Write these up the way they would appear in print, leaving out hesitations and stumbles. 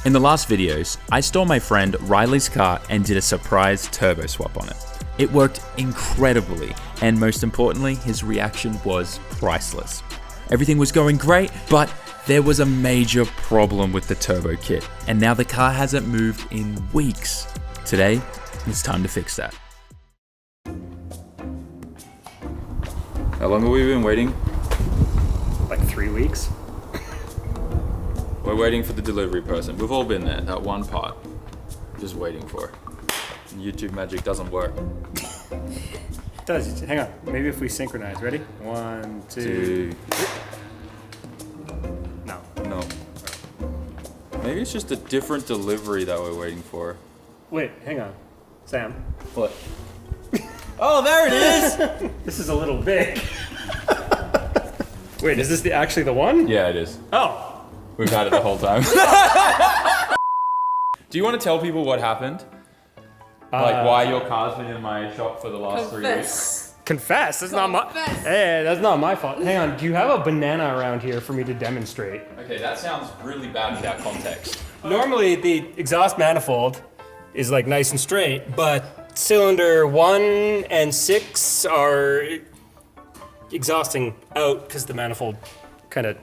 In the last videos, I stole my friend Riley's car and did a surprise turbo swap on it. It worked incredibly, and most importantly, his reaction was priceless. Everything was going great, but there was a major problem with the turbo kit, and now the car hasn't moved in weeks. Today, it's time to fix that. How long have we been waiting? Like 3 weeks. We're waiting for the delivery person. We've all been there, that one part. Just waiting for it. YouTube magic doesn't work. It does. Hang on. Maybe if we synchronize. Ready? 1, 2, 3. No. No. Maybe it's just a different delivery that we're waiting for. Wait, hang on. Sam. What? Oh, there it is! This is a little big. Wait, is this actually the one? Yeah, it is. Oh. We've had it the whole time. Do you want to tell people what happened? Like why your car's been in my shop for the last 3 weeks? Confess. That's not my. Hey, that's not my fault. Hang on. Do you have a banana around here for me to demonstrate? Okay, that sounds really bad without context. Normally, the exhaust manifold is like nice and straight, but cylinder 1 and 6 are exhausting out because the manifold kind of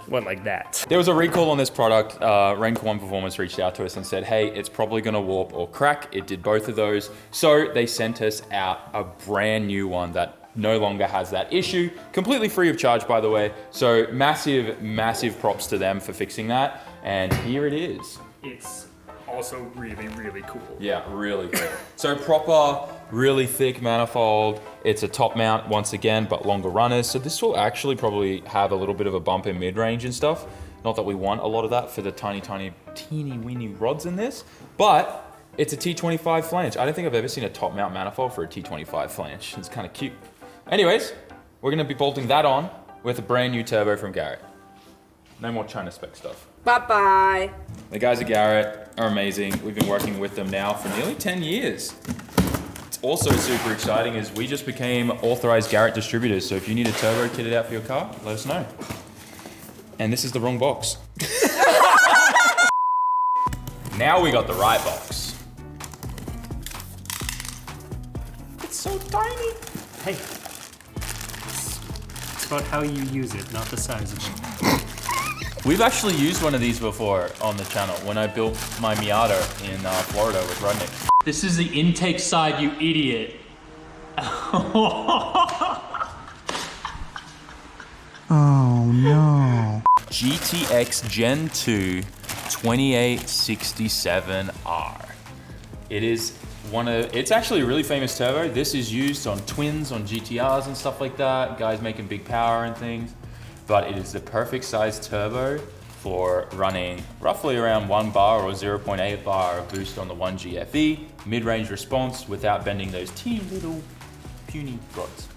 went like that. There was a recall on this product. Rank 1 Performance reached out to us and said, hey, it's probably gonna warp or crack. It did both of those. So they sent us out a brand new one that no longer has that issue. Completely free of charge, by the way. So massive, massive props to them for fixing that. And here it is. It's also really, really cool. Yeah, really cool. So proper, really thick manifold. It's a top mount once again, but longer runners. So this will actually probably have a little bit of a bump in mid-range and stuff. Not that we want a lot of that for the teeny weeny rods in this, but it's a T25 flange. I don't think I've ever seen a top mount manifold for a T25 flange. It's kind of cute. Anyways, we're gonna be bolting that on with a brand new turbo from Garrett. No more China spec stuff. Bye-bye. The guys at Garrett are amazing. We've been working with them now for nearly 10 years. It's also super exciting is we just became authorized Garrett distributors. So if you need a turbo kitted out for your car, let us know. And this is the wrong box. Now we got the right box. It's so tiny. Hey, it's about how you use it, not the size of it. We've actually used one of these before on the channel when I built my Miata in Florida with Rudnick. This is the intake side, you idiot. Oh no. GTX Gen 2 2867R. It is it's actually a really famous turbo. This is used on twins, on GTRs and stuff like that. Guys making big power and things. But it is the perfect size turbo for running roughly around 1 bar or 0.8 bar of boost on the 1G FE, mid-range response without bending those teeny little puny rods.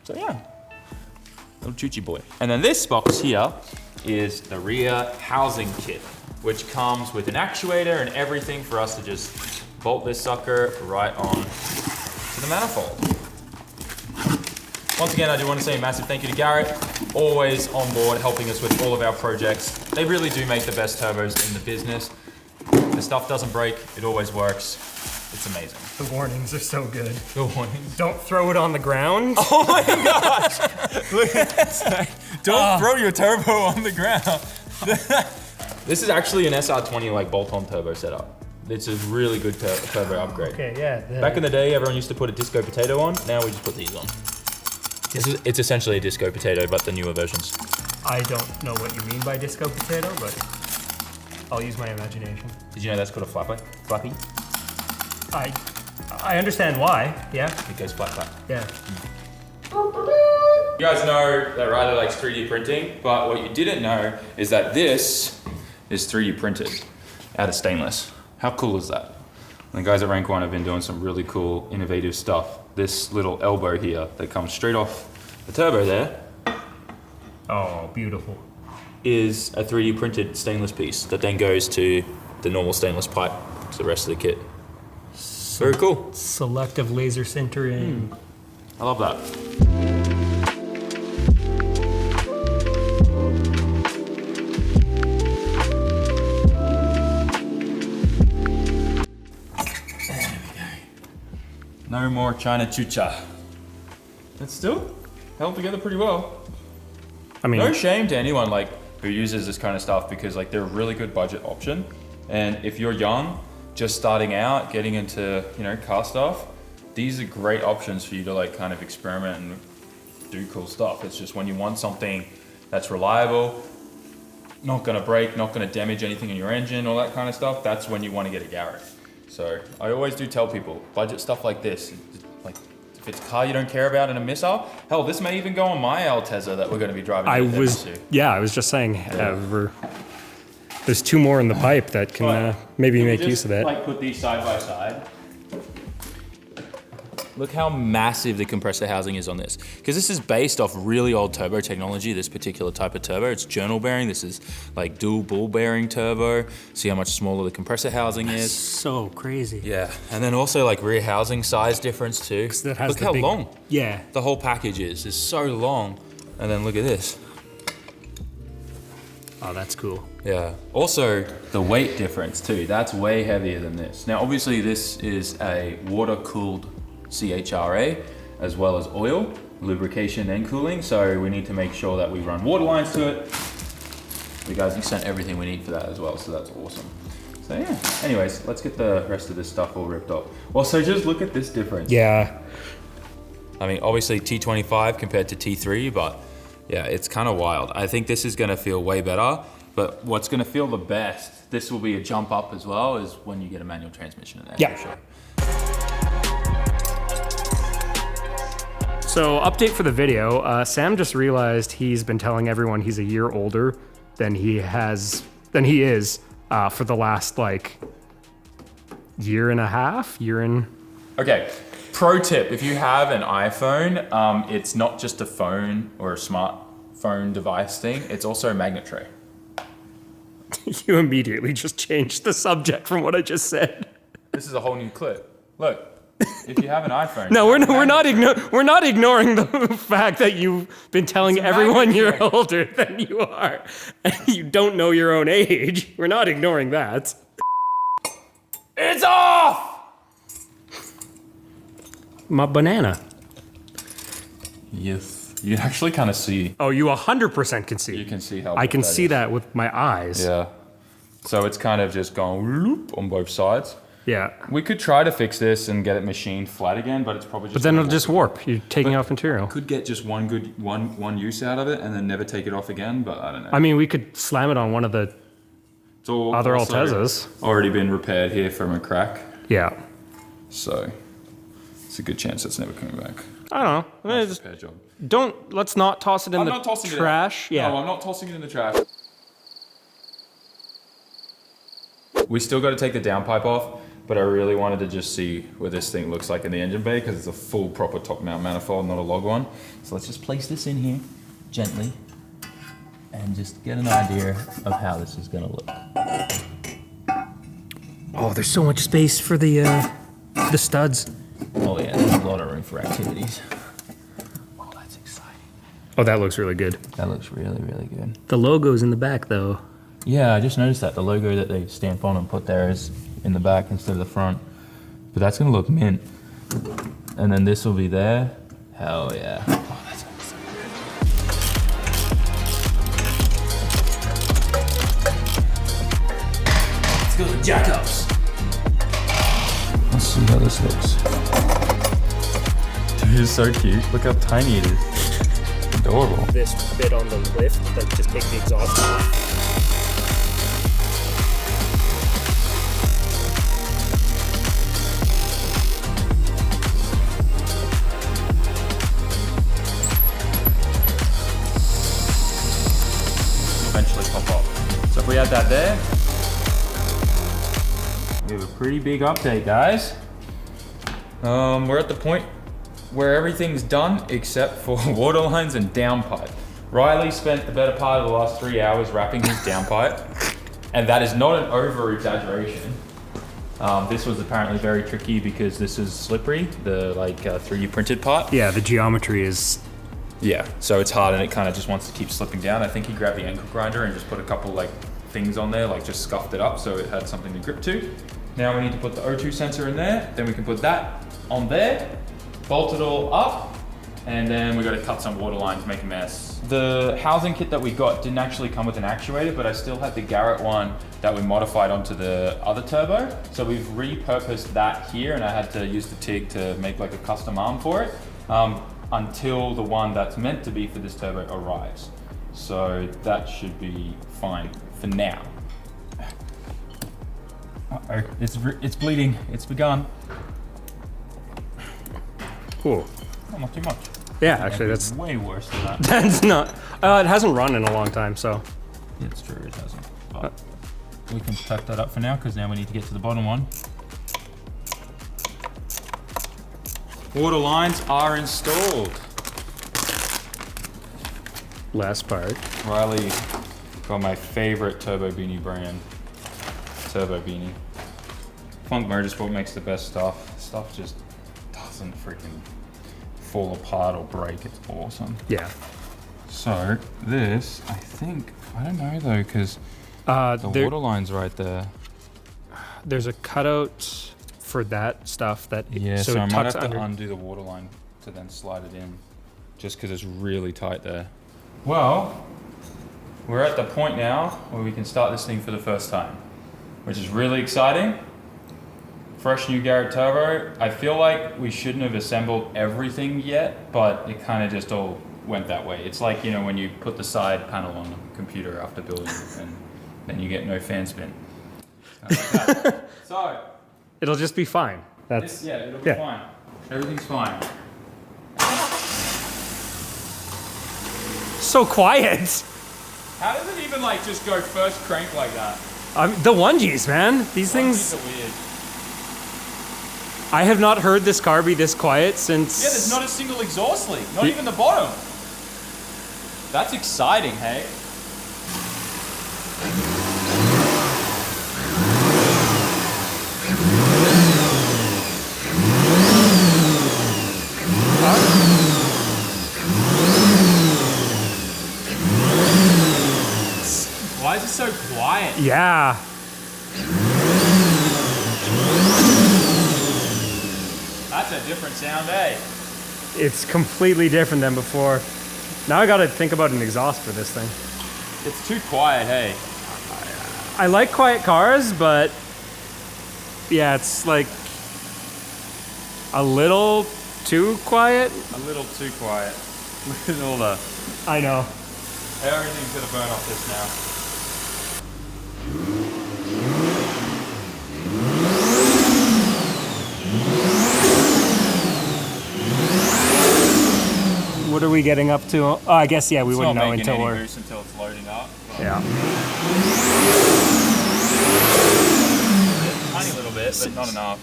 So yeah, little choochie boy. And then this box here is the rear housing kit, which comes with an actuator and everything for us to just bolt this sucker right on to the manifold. Once again, I do want to say a massive thank you to Garrett, always on board helping us with all of our projects. They really do make the best turbos in the business. The stuff doesn't break, it always works. It's amazing. The warnings are so good. The warnings. Don't throw it on the ground. Oh my gosh! Look at that. Don't throw your turbo on the ground. This is actually an SR20 like bolt-on turbo setup. It's a really good turbo upgrade. Okay, yeah. Back in the day, everyone used to put a disco potato on. Now we just put these on. It's essentially a disco potato, but the newer versions. I don't know what you mean by disco potato, but I'll use my imagination. Did you know that's called a flappy? I understand why, yeah. It goes flat. Yeah. You guys know that Riley likes 3D printing, but what you didn't know is that this is 3D printed out of stainless. How cool is that? And the guys at Rank 1 have been doing some really cool, innovative stuff. This little elbow here that comes straight off the turbo there. Oh, beautiful. Is a 3D printed stainless piece that then goes to the normal stainless pipe to the rest of the kit. Very cool. Selective laser sintering. I love that. No more China chucha. It's still held together pretty well. I mean, No shame to anyone like who uses this kind of stuff because like they're a really good budget option. And if you're young, just starting out, getting into, you know, car stuff, these are great options for you to like kind of experiment and do cool stuff. It's just when you want something that's reliable, not gonna break, not gonna damage anything in your engine, all that kind of stuff, that's when you want to get a Garrett. So I always do tell people, budget stuff like this, like if it's a car you don't care about and a missile, hell, this may even go on my Altezza that we're gonna be driving. I was just saying, there's 2 more in the pipe that can maybe make use of that. Like put these side by side. Look how massive the compressor housing is on this. Because this is based off really old turbo technology, this particular type of turbo. It's journal bearing. This is like dual ball bearing turbo. See how much smaller the compressor housing is. So crazy. Yeah, and then also like rear housing size difference too. That has look how long Yeah. the whole package is so long. And then look at this. Oh, that's cool. Yeah. Also, the weight difference too. That's way heavier than this. Now, obviously, this is a water-cooled CHRA, as well as oil, lubrication and cooling. So we need to make sure that we run water lines to it. The guys, you sent everything we need for that as well, so that's awesome. So yeah. Anyways, let's get the rest of this stuff all ripped off. Well, so just look at this difference. Yeah. I mean, obviously T25 compared to T3, but yeah, it's kind of wild. I think this is gonna feel way better, but what's gonna feel the best, this will be a jump up as well, is when you get a manual transmission in there. Yeah. For sure. So, update for the video. Sam just realized he's been telling everyone he's a year older than he is for the last like year and a half. Okay, pro tip, if you have an iPhone, it's not just a phone or a smartphone device thing, it's also a magnet tray. You immediately just changed the subject from what I just said. This is a whole new clip. Look, if you have an iPhone. No, we're not ignoring the fact that you've been telling everyone you're older than you are, and you don't know your own age. We're not ignoring that. It's off! My banana. Yes. You can actually kind of see. Oh, you 100% can see. You can see how I can that see is. that with my eyes. Yeah. So it's kind of just going loop on both sides. Yeah. We could try to fix this and get it machined flat again, but it's probably just. But then it'll just warp. You're taking off material. Could get just one use out of it and then never take it off again, but I don't know. I mean, we could slam it on one of the It's all other also Altezzas. already been repaired here from a crack, Yeah. so it's a good chance it's never coming back. I don't know. Nice Just repair job. let's not toss it in I'm the not tossing trash. it out. Yeah. No, I'm not tossing it in the trash. We still got to take the downpipe off, but I really wanted to just see what this thing looks like in the engine bay because it's a full proper top mount manifold, not a log one. So let's just place this in here gently and just get an idea of how this is going to look. Oh, there's so much space for the studs. Oh yeah, there's a lot of room for activities. Oh, that's exciting. Oh, that looks really good. That looks really, really good. The logo's in the back though. Yeah, I just noticed that. The logo that they stamp on and put there is in the back instead of the front. But that's gonna look mint. And then this will be there. Hell yeah. Oh, that's gonna be so good. Let's go to the jackups. Let's see how this looks. Dude, it's so cute. Look how tiny it is. Adorable. This bit on the lift that just takes the exhaust off. Eventually pop off. So if we add that there, we have a pretty big update, guys. We're at the point where everything's done except for water lines and downpipe. Riley spent the better part of the last 3 hours wrapping his downpipe, and that is not an over-exaggeration. This was apparently very tricky because this is slippery, the 3D printed part. Yeah, the geometry is. Yeah, so it's hard and it kind of just wants to keep slipping down. I think he grabbed the ankle grinder and just put a couple things on there, just scuffed it up so it had something to grip to. Now we need to put the O2 sensor in there. Then we can put that on there, bolt it all up, and then we got to cut some water lines, make a mess. The housing kit that we got didn't actually come with an actuator, but I still had the Garrett one that we modified onto the other turbo. So we've repurposed that here, and I had to use the TIG to make like a custom arm for it until the one that's meant to be for this turbo arrives. So that should be fine for now. Uh-oh, it's bleeding. It's begun. Cool. Oh, not too much. Yeah, actually, that's way worse than that. that's not. It hasn't run in a long time, so. Yeah, it's true, it hasn't. But we can tuck that up for now because now we need to get to the bottom one. Water lines are installed. Last part. Riley got my favorite Turbo Beanie brand. Turbo Beanie. Funk Motorsport makes the best stuff. Stuff just doesn't freaking fall apart or break. It's awesome. Yeah. So this, I think, I don't know though, because the water line's right there. There's a cutout for that stuff that So I it might tucks have to under. undo the water line to then slide it in, just because it's really tight there. Well, we're at the point now where we can start this thing for the first time, which is really exciting. Fresh new Garrett turbo. I feel like we shouldn't have assembled everything yet, but it kind of just all went that way. It's like, you know, when you put the side panel on the computer after building it, and then you get no fan spin. Like that. So, It'll just be fine. That's it'll be fine. Everything's fine. so quiet. How does it even like just go first crank like that? The onesies, man. These Things things. are weird. I have not heard this car be this quiet since. Yeah, there's not a single exhaust leak, not even the bottom. That's exciting, hey? Why is it so quiet? Yeah. That's a different sound, eh? It's completely different than before. Now I gotta think about an exhaust for this thing. It's too quiet, hey? I like quiet cars, but yeah, it's like a little too quiet. A little too quiet. Look at all the... I know. Everything's gonna burn off this now. What are we getting up to? Oh, I guess, yeah, we wouldn't know until any we're... boost until it's loading up. Yeah. Tiny little bit, but not enough.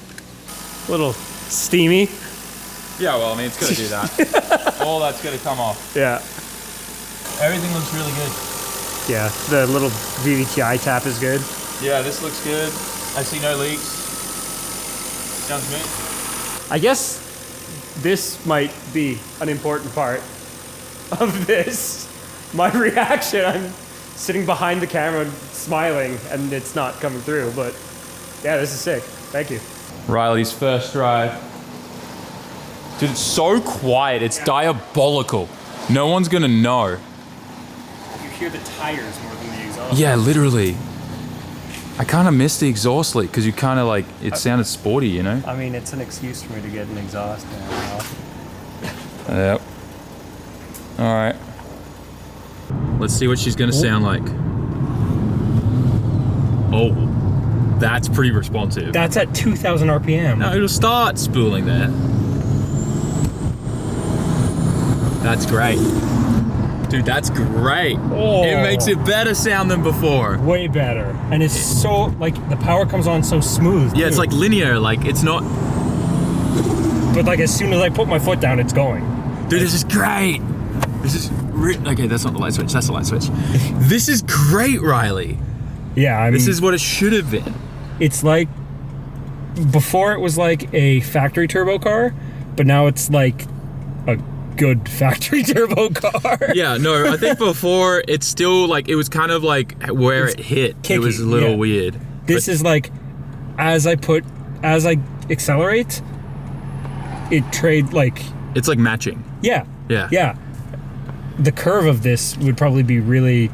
A little steamy. Yeah, well, I mean, it's gonna do that. All that's gonna come off. Yeah. Everything looks really good. Yeah, the little VVTi tap is good. Yeah, this looks good. I see no leaks. Sounds good. I guess this might be an important part of this. My reaction, I'm sitting behind the camera and smiling, and it's not coming through, but yeah, this is sick. Thank you. Riley's first drive. Dude, it's so quiet. It's diabolical. No one's gonna know. You hear the tires more than the exhaust. Yeah, literally. I kind of miss the exhaust leak because you kind of like, it sounded sporty, you know? I mean, it's an excuse for me to get an exhaust now. Yep. All right. Let's see what she's gonna sound like. Oh, that's pretty responsive. That's at 2,000 RPM. No, it'll start spooling there. That's great. Dude, that's great. Oh. It makes it better sound than before. Way better. And it's so, like, the power comes on so smooth. Yeah, it's too. like linear, like it's not... But like, as soon as I put my foot down, it's going. Dude, this is great. This is... Okay, that's not the light switch, that's the light switch. This is great, Riley. Yeah, I mean... This is what it should have been. It's like... Before it was like a factory turbo car, but now it's like a good factory turbo car. Yeah, no, I think before it's still like, it was kind of like where it hit. Kicky, it was a little yeah. weird. This is like as I accelerate, It's like matching. Yeah. Yeah. Yeah. The curve of this would probably be really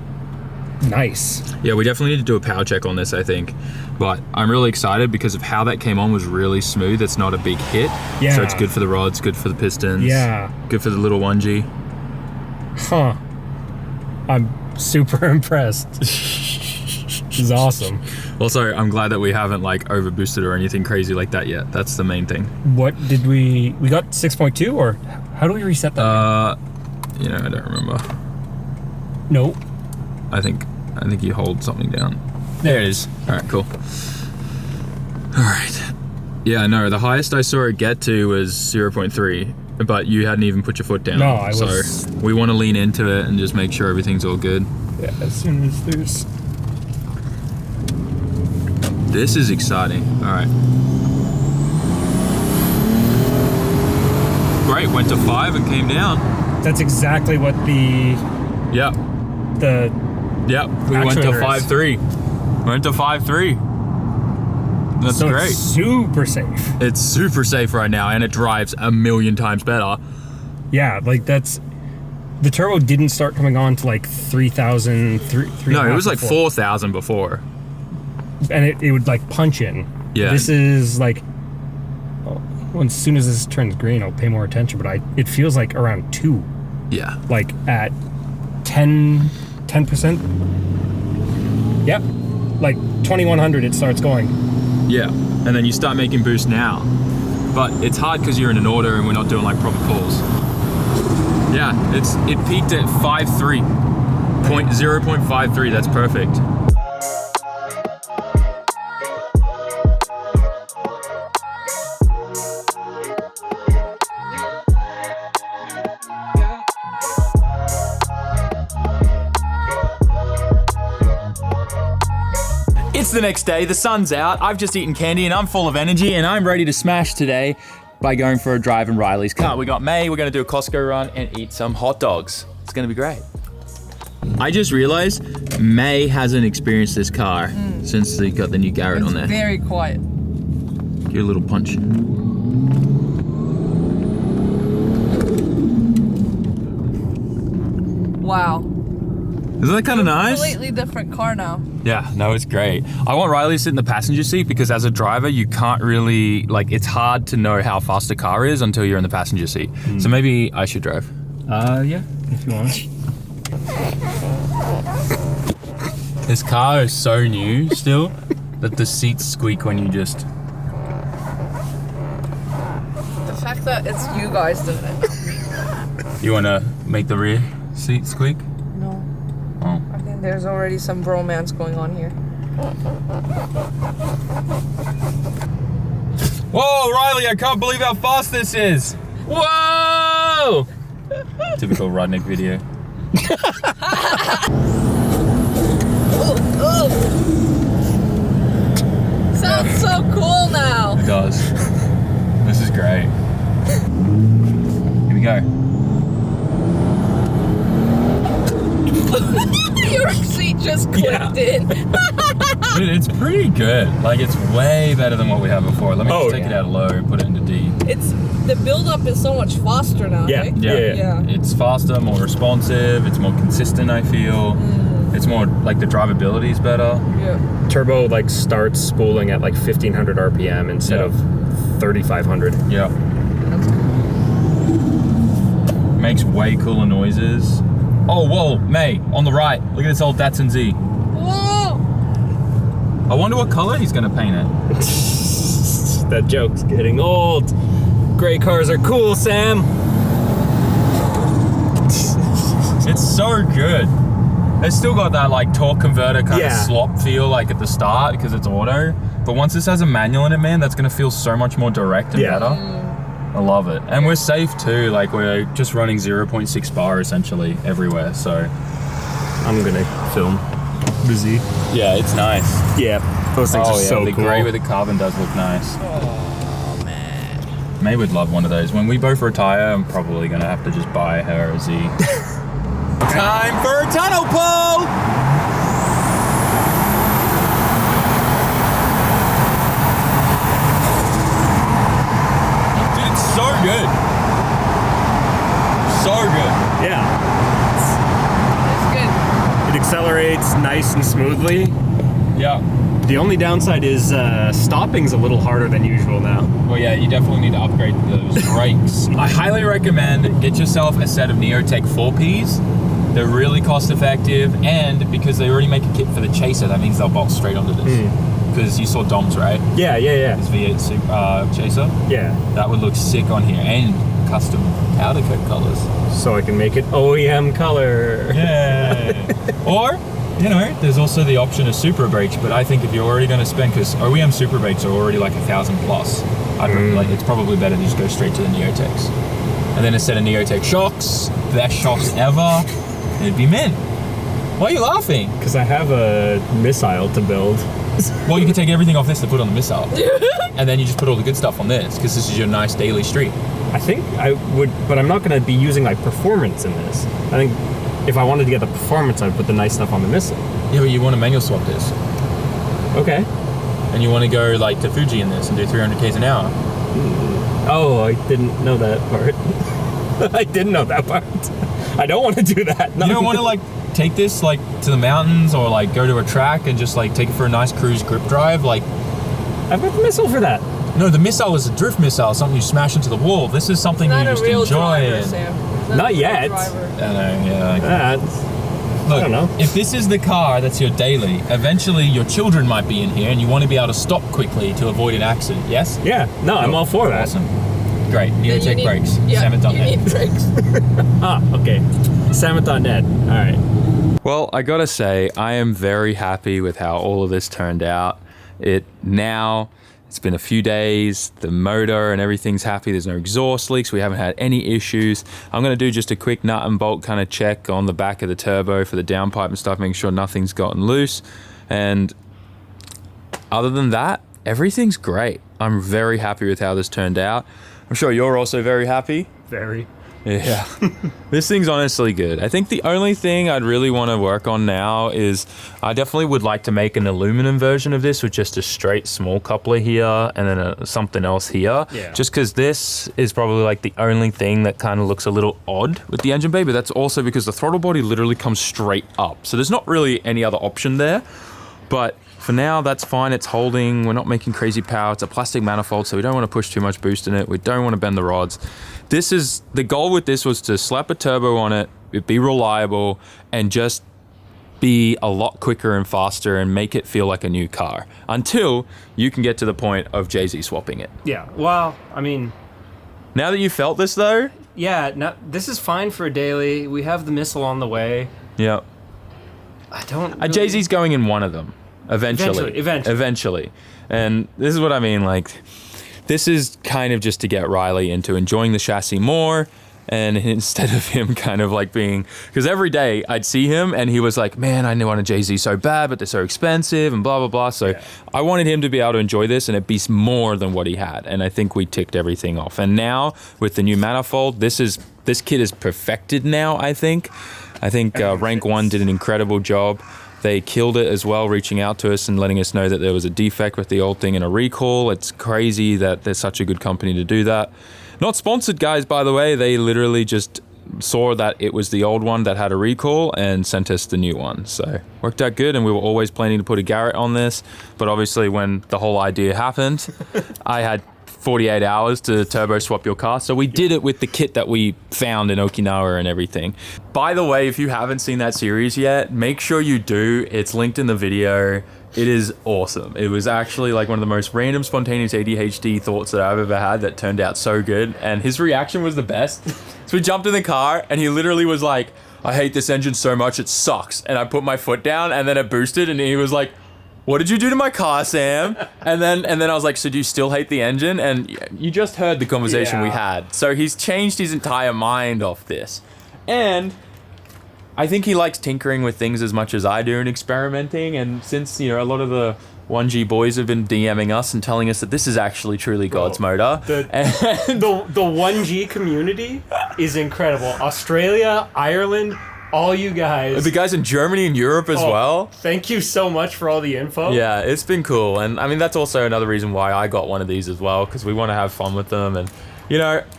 nice. Yeah, we definitely need to do a power check on this, I think. But I'm really excited because of how that came on was really smooth. It's not a big hit. Yeah. So it's good for the rods, good for the pistons. Yeah. Good for the little 1G. Huh. I'm super impressed. This is awesome. Also, I'm glad that we haven't like over boosted or anything crazy like that yet. That's the main thing. What did we got 6.2 or how do we reset that? You know, I don't remember. No. I think you hold something down. There it is. All right, cool. All right. Yeah, no, the highest I saw it get to was 0.3, but you hadn't even put your foot down. No, I was. So we want to lean into it and just make sure everything's all good. Yeah, as soon as there's. This is exciting. All right. Great, went to 5 and came down. That's exactly what the Yep. We went to actuator is. 5.3. Went to 5.3. That's so great. It's super safe. It's super safe right now, and it drives a million times better. Yeah, like that's. The turbo didn't start coming on to like 3,000. No, it was like 4,000 before. And it would like punch in. Yeah. This is like. Well, as soon as this turns green, I'll pay more attention. But it feels like around 2. Yeah. Like at 10%. Yep. Like 2100, it starts going. Yeah, and then you start making boost now. But it's hard because you're in an order and we're not doing like proper pulls. Yeah, it peaked at 5.3. 0.53, that's perfect. It's the next day, the sun's out, I've just eaten candy and I'm full of energy and I'm ready to smash today by going for a drive in Riley's car. We got May, we're gonna do a Costco run and eat some hot dogs. It's gonna be great. I just realized May hasn't experienced this car since they got the new Garrett on there. Very quiet. Give you a little punch. Wow. Isn't that kind of nice? Completely different car now. Yeah, no, it's great. I want Riley to sit in the passenger seat because as a driver, you can't really, like, it's hard to know how fast a car is until you're in the passenger seat. So maybe I should drive. Yeah, if you want. This car is so new still that the seats squeak when you just... The fact that it's you guys doing it. You want to make the rear seat squeak? No. Oh. I think there's already some bromance going on here. Whoa, Riley, I can't believe how fast this is. Whoa! Typical Rodnick video. Sounds so cool now. It does. This is great. Here we go. Your seat just clicked in. Dude, it's pretty good. Like, it's way better than what we had before. Let me just take it out of low and put it into D. The build-up is so much faster now, Yeah. right? Yeah. It's faster, more responsive, it's more consistent, I feel. It's more, like, the drivability is better. Yeah. Turbo like starts spooling at like 1500 RPM instead of 3500. Yeah. Makes way cooler noises. Oh, whoa, May, on the right. Look at this old Datsun Z. Whoa! I wonder what color he's gonna paint it. That joke's getting old. Gray cars are cool, Sam. It's so good. It's still got that like torque converter kind of Yeah. slop feel like at the start because it's auto. But once this has a manual in it, man, that's gonna feel so much more direct and better. I love it. And we're safe too. Like we're just running 0.6 bar essentially everywhere. So I'm gonna film the Z. yeah, it's nice. Yeah, those things are so the cool. gray with the carbon does look nice. Oh, man. May would love one of those. When we both retire, I'm probably gonna have to just buy her a Z. Time for a tunnel pull! nice and smoothly. Yeah. The only downside is stopping's a little harder than usual now. Well, yeah, you definitely need to upgrade those brakes. I highly recommend get yourself a set of Neotech 4Ps. They're really cost effective, and because they already make a kit for the Chaser, that means they'll bolt straight onto this. Because you saw Dom's, right? Yeah. This V8 Chaser. Yeah. That would look sick on here, and custom powder coat colors. So I can make it OEM color. Yeah. Or, you know, there's also the option of Super Brakes, but I think if you're already going to spend, because OEM Super Brakes are already like $1,000 plus, like it's probably better to just go straight to the Neotechs. And then a set of Neotech shocks, best shocks ever, it'd be mint. Why are you laughing? Because I have a missile to build. Well, you can take everything off this to put on the missile. And then you just put all the good stuff on this, because this is your nice daily street. I think I would, but I'm not going to be using like performance in this. I think if I wanted to get the performance, I'd put the nice stuff on the missile. Yeah, but you want to manual swap this. Okay. And you want to go like to Fuji in this and do 300 Ks an hour. Oh, I didn't know that part. I didn't know that part. I don't want to do that. You don't want to like take this like to the mountains or like go to a track and just like take it for a nice cruise grip drive? Like, I've got the missile for that. No, the missile is a drift missile, something you smash into the wall. This is something you just enjoy. Not yet. I know, yeah. Look, I don't know. If this is the car that's your daily, eventually your children might be in here and you want to be able to stop quickly to avoid an accident, yes? Yeah, no, I'm all for that. Awesome. Great, Neotech brakes, Yeah, Sammit.net. you need brakes. Okay. Sammit.net. All right. Well, I gotta say, I am very happy with how all of this turned out. It's been a few days, the motor and everything's happy, there's no exhaust leaks, we haven't had any issues. I'm gonna do just a quick nut and bolt kind of check on the back of the turbo for the downpipe and stuff, making sure nothing's gotten loose. And other than that, everything's great. I'm very happy with how this turned out. I'm sure you're also very happy. Very. Yeah, this thing's honestly good. I think the only thing I'd really want to work on now is I definitely would like to make an aluminum version of this with just a straight small coupler here and then something else here. Yeah. Just because this is probably like the only thing that kind of looks a little odd with the engine bay, but that's also because the throttle body literally comes straight up. So there's not really any other option there. But for now, that's fine. It's holding. We're not making crazy power. It's a plastic manifold, so we don't want to push too much boost in it. We don't want to bend the rods. The goal with this was to slap a turbo on it, be reliable, and just be a lot quicker and faster and make it feel like a new car until you can get to the point of Jay-Z swapping it. Yeah, well, I mean... Now that you felt this, though? Yeah, this is fine for a daily. We have the missile on the way. Yeah. I don't... Really... Jay-Z's going in one of them. Eventually. And this is what I mean, like... This is kind of just to get Riley into enjoying the chassis more, and instead of him kind of like being, because every day I'd see him and he was like, man, I want a Jay-Z so bad, but they're so expensive and blah, blah, blah. So yeah. I wanted him to be able to enjoy this and it be more than what he had. And I think we ticked everything off. And now with the new manifold, this kit is perfected now, I think. Rank 1 did an incredible job. They killed it as well, reaching out to us and letting us know that there was a defect with the old thing and a recall. It's crazy that there's such a good company to do that. Not sponsored, guys, by the way. They literally just saw that it was the old one that had a recall and sent us the new one. So worked out good, and we were always planning to put a Garrett on this. But obviously when the whole idea happened, I had 48 hours to turbo swap your car. So we did it with the kit that we found in Okinawa and everything. By the way, if you haven't seen that series yet, make sure you do. It's linked in the video. It is awesome. It was actually like one of the most random, spontaneous ADHD thoughts that I've ever had that turned out so good. And his reaction was the best. So we jumped in the car and he literally was like, I hate this engine so much, it sucks. And I put my foot down and then it boosted and he was like, what did you do to my car, Sam? And then I was like, so do you still hate the engine? And you just heard the conversation we had. So he's changed his entire mind off this. And I think he likes tinkering with things as much as I do and experimenting. And since, a lot of the 1G boys have been DMing us and telling us that this is actually truly God's motor. The 1G community is incredible. Australia, Ireland, all you guys. The guys in Germany and Europe as well. Thank you so much for all the info. Yeah, it's been cool. And I mean, that's also another reason why I got one of these as well, because we want to have fun with them. And,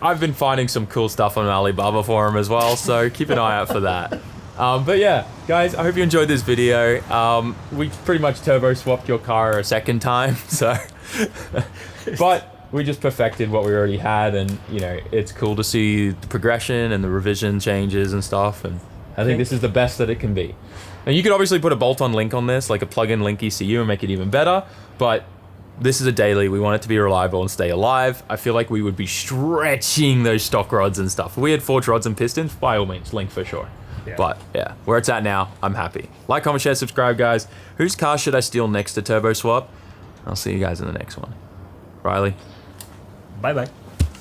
I've been finding some cool stuff on Alibaba for them as well. So keep an eye out for that. But yeah, guys, I hope you enjoyed this video. We pretty much turbo swapped your car a second time, so but we just perfected what we already had, and you know, it's cool to see the progression and the revision changes and stuff, and I think this is the best that it can be. Now you could obviously put a bolt-on link on this, like a plug-in link ECU, and make it even better, but this is a daily. We want it to be reliable and stay alive. I feel like we would be stretching those stock rods and stuff. If we had forged rods and pistons, by all means, link for sure. Yeah. But yeah, where it's at now, I'm happy. Like, comment, share, subscribe, guys. Whose car should I steal next to Turbo Swap? I'll see you guys in the next one. Riley. Bye-bye.